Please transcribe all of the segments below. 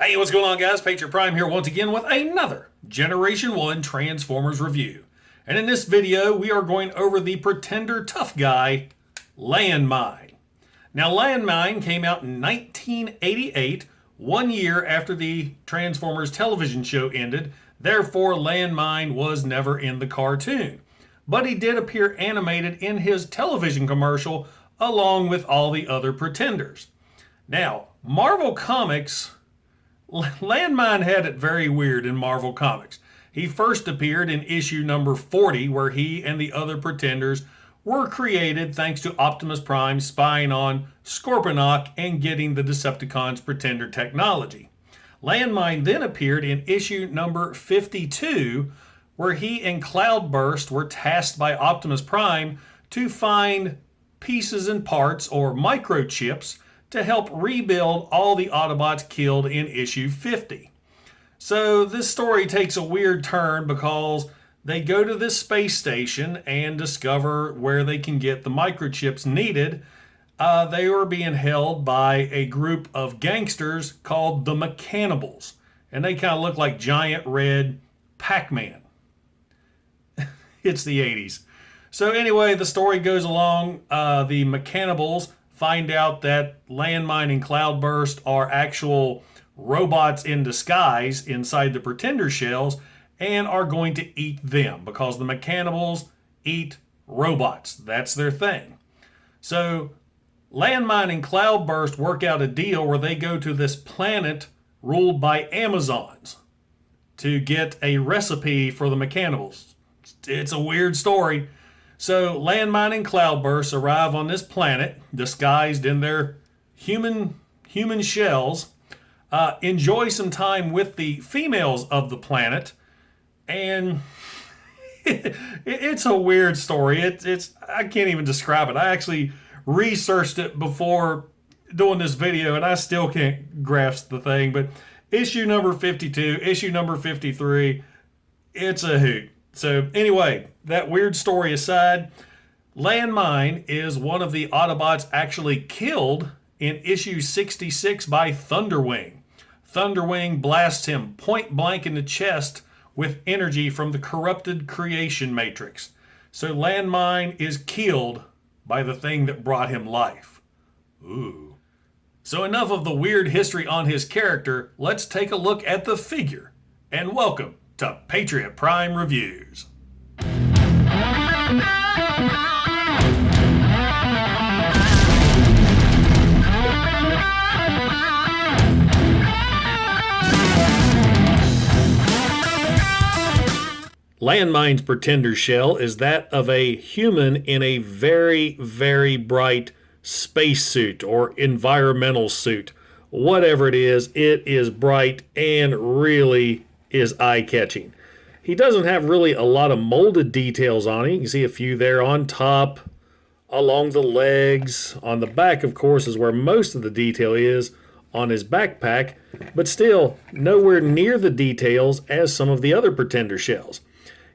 Hey, what's going on, guys? Patriot Prime here once again with another Generation 1 Transformers review. And in this video, we are going over the Pretender tough guy, Landmine. Now, Landmine came out in 1988, 1 year after the Transformers television show ended. Therefore, Landmine was never in the cartoon. But he did appear animated in his television commercial along with all the other Pretenders. Now, Marvel Comics... Landmine had it very weird in Marvel Comics. He first appeared in issue number 40, where he and the other Pretenders were created thanks to Optimus Prime spying on Scorponok and getting the Decepticons' Pretender technology. Landmine then appeared in issue number 52, where he and Cloudburst were tasked by Optimus Prime to find pieces and parts, or microchips, to help rebuild all the Autobots killed in issue 50. So this story takes a weird turn because they go to this space station and discover where they can get the microchips needed. They are being held by a group of gangsters called the Mechanibals, and they kind of look like giant red Pac-Man. It's the 80s. So anyway, the story goes along. The Mechanibals find out that Landmine and Cloudburst are actual robots in disguise inside the Pretender shells and are going to eat them because the Mechanibals eat robots. That's their thing. So Landmine and Cloudburst work out a deal where they go to this planet ruled by Amazons to get a recipe for the Mechanibals. It's a weird story. So Landmine and Cloudburst arrive on this planet disguised in their human shells, enjoy some time with the females of the planet, and it's a weird story. It's I can't even describe it. I actually researched it before doing this video, and I still can't grasp the thing. But issue number 52, issue number 53, it's a hoot. So anyway, that weird story aside, Landmine is one of the Autobots actually killed in issue 66 by Thunderwing. Thunderwing blasts him point blank in the chest with energy from the corrupted creation matrix. So Landmine is killed by the thing that brought him life. Ooh. So enough of the weird history on his character. Let's take a look at the figure. And welcome to Patriot Prime Reviews. Landmine's Pretender shell is that of a human in a very, very bright spacesuit or environmental suit. Whatever it is bright and really is eye-catching. He doesn't have really a lot of molded details on him. You can see a few there on top, along the legs. On the back, of course, is where most of the detail is on his backpack, but still nowhere near the details as some of the other Pretender shells.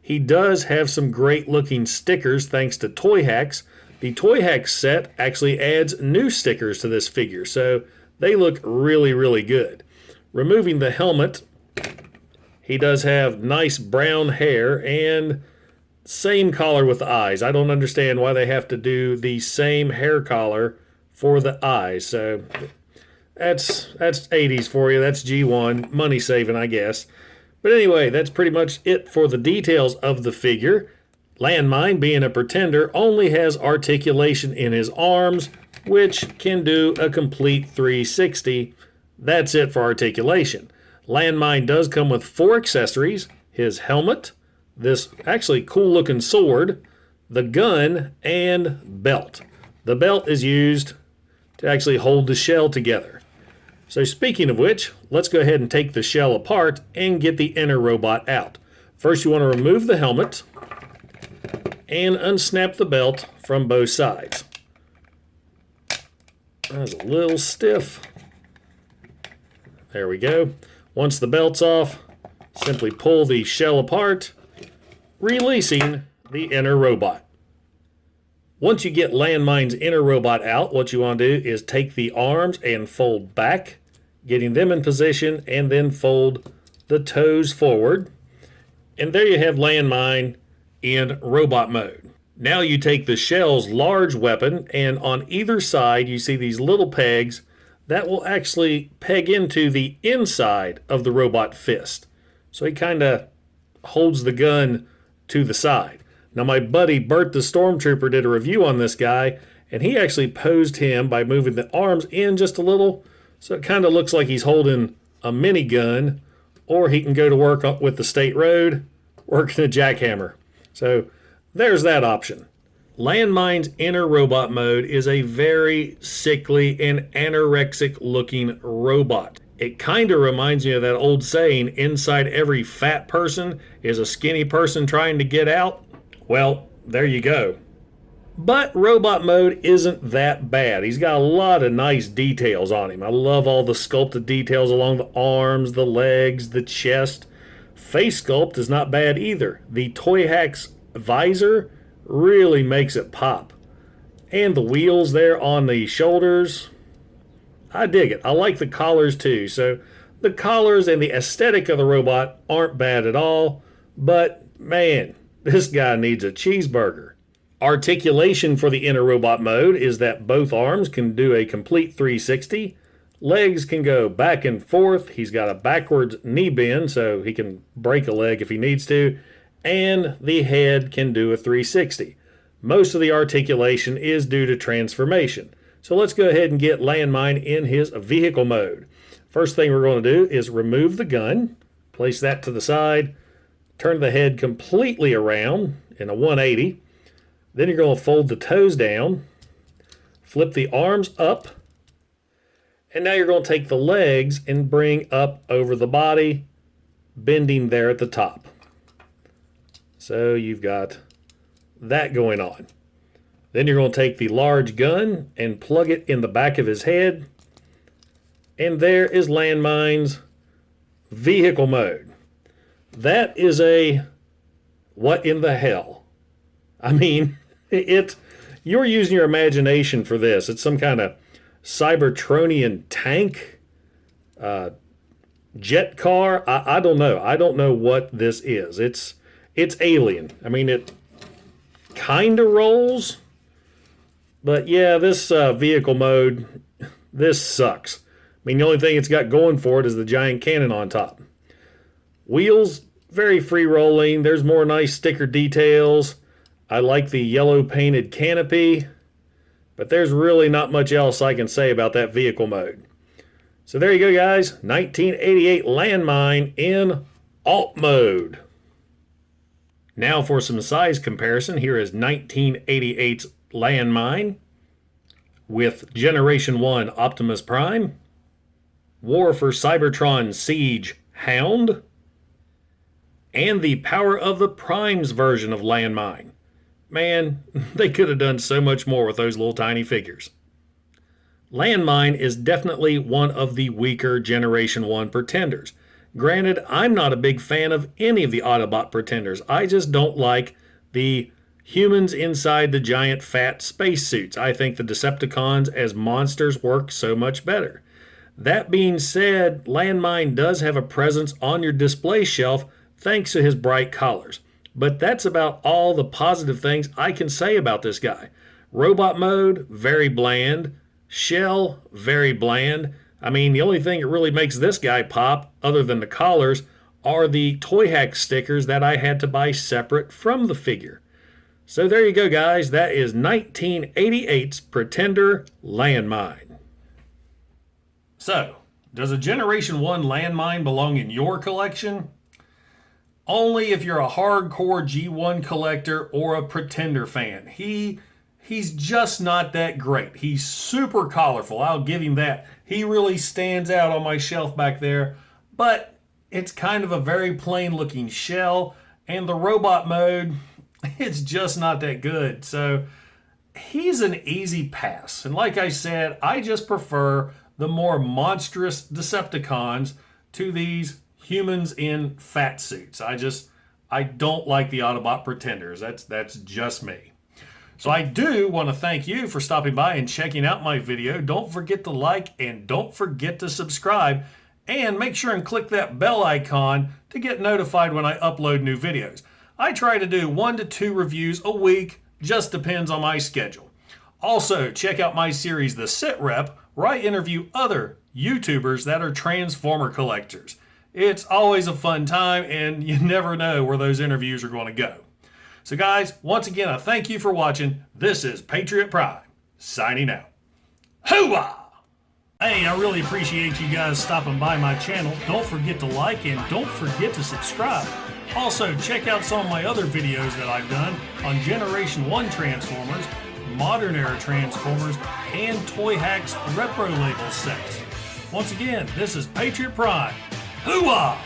He does have some great-looking stickers thanks to Toy Hacks. The Toy Hacks set actually adds new stickers to this figure, so they look really, really good. Removing the helmet, he does have nice brown hair and same collar with the eyes. I don't understand why they have to do the same hair collar for the eyes. So that's 80s for you. That's G1. Money saving, I guess. But anyway, that's pretty much it for the details of the figure. Landmine, being a Pretender, only has articulation in his arms, which can do a complete 360. That's it for articulation. Landmine does come with 4 accessories: his helmet, this actually cool looking sword, the gun, and belt. The belt is used to actually hold the shell together. So speaking of which, let's go ahead and take the shell apart and get the inner robot out. First, you want to remove the helmet and unsnap the belt from both sides. That's a little stiff. There we go. Once the belt's off, simply pull the shell apart, releasing the inner robot. Once you get Landmine's inner robot out, what you want to do is take the arms and fold back getting them in position, and then fold the toes forward. And there you have Landmine in robot mode. Now you take the shell's large weapon, and on either side you see these little pegs that will actually peg into the inside of the robot fist. So he kind of holds the gun to the side. Now my buddy Bert the Stormtrooper did a review on this guy, and he actually posed him by moving the arms in just a little, so it kind of looks like he's holding a minigun, or he can go to work with the state road, working a jackhammer. So there's that option. Landmine's inner robot mode is a very sickly and anorexic looking robot. It kind of reminds me of that old saying, inside every fat person is a skinny person trying to get out. Well, there you go. But robot mode isn't that bad. He's got a lot of nice details on him. I love all the sculpted details along the arms, the legs, the chest. Face sculpt is not bad either. The Toy Hacks visor really makes it pop. And the wheels there on the shoulders, I dig it. I like the collars too. So the collars and the aesthetic of the robot aren't bad at all. But man, this guy needs a cheeseburger. Articulation for the inner robot mode is that both arms can do a complete 360. Legs can go back and forth. He's got a backwards knee bend, so he can break a leg if he needs to. And the head can do a 360. Most of the articulation is due to transformation. So let's go ahead and get Landmine in his vehicle mode. First thing we're going to do is remove the gun, place that to the side, turn the head completely around in a 180. Then you're going to fold the toes down, flip the arms up, and now you're going to take the legs and bring up over the body, bending there at the top. So you've got that going on. Then you're going to take the large gun and plug it in the back of his head. And there is Landmine's vehicle mode. That is a what in the hell? I mean, you're using your imagination for this. It's some kind of Cybertronian tank, jet car. I don't know. I don't know what this is. It's alien. I mean, it kind of rolls. But yeah, this vehicle mode, this sucks. I mean, the only thing it's got going for it is the giant cannon on top. Wheels, very free rolling. There's more nice sticker details. I like the yellow painted canopy. But there's really not much else I can say about that vehicle mode. So there you go, guys. 1988 Landmine in alt mode. Now for some size comparison. Here is 1988's Landmine with Generation 1 Optimus Prime, War for Cybertron Siege Hound, and the Power of the Primes version of Landmine. Man, they could have done so much more with those little tiny figures. Landmine is definitely one of the weaker Generation 1 Pretenders. Granted, I'm not a big fan of any of the Autobot Pretenders. I just don't like the humans inside the giant fat spacesuits. I think the Decepticons as monsters work so much better. That being said, Landmine does have a presence on your display shelf thanks to his bright collars. But that's about all the positive things I can say about this guy. Robot mode, very bland. Shell, very bland. I mean, the only thing that really makes this guy pop, other than the collars, are the Toy Hack stickers that I had to buy separate from the figure. So there you go, guys. That is 1988's Pretender Landmine. So, does a Generation 1 Landmine belong in your collection? Only if you're a hardcore G1 collector or a Pretender fan. He's just not that great. He's super colorful. I'll give him that. He really stands out on my shelf back there. But it's kind of a very plain looking shell. And the robot mode, it's just not that good. So he's an easy pass. And like I said, I just prefer the more monstrous Decepticons to these humans in fat suits. I don't like the Autobot Pretenders. That's just me. So I do want to thank you for stopping by and checking out my video. Don't forget to like and don't forget to subscribe. And make sure and click that bell icon to get notified when I upload new videos. I try to do 1 to 2 reviews a week, just depends on my schedule. Also, check out my series, The Sit Rep, where I interview other YouTubers that are Transformer collectors. It's always a fun time, and you never know where those interviews are going to go. So guys, once again, I thank you for watching. This is Patriot Prime, signing out. Hooah! Hey, I really appreciate you guys stopping by my channel. Don't forget to like and don't forget to subscribe. Also, check out some of my other videos that I've done on Generation 1 Transformers, Modern Era Transformers, and Toy Hacks Retro Label sets. Once again, this is Patriot Prime. Hooah!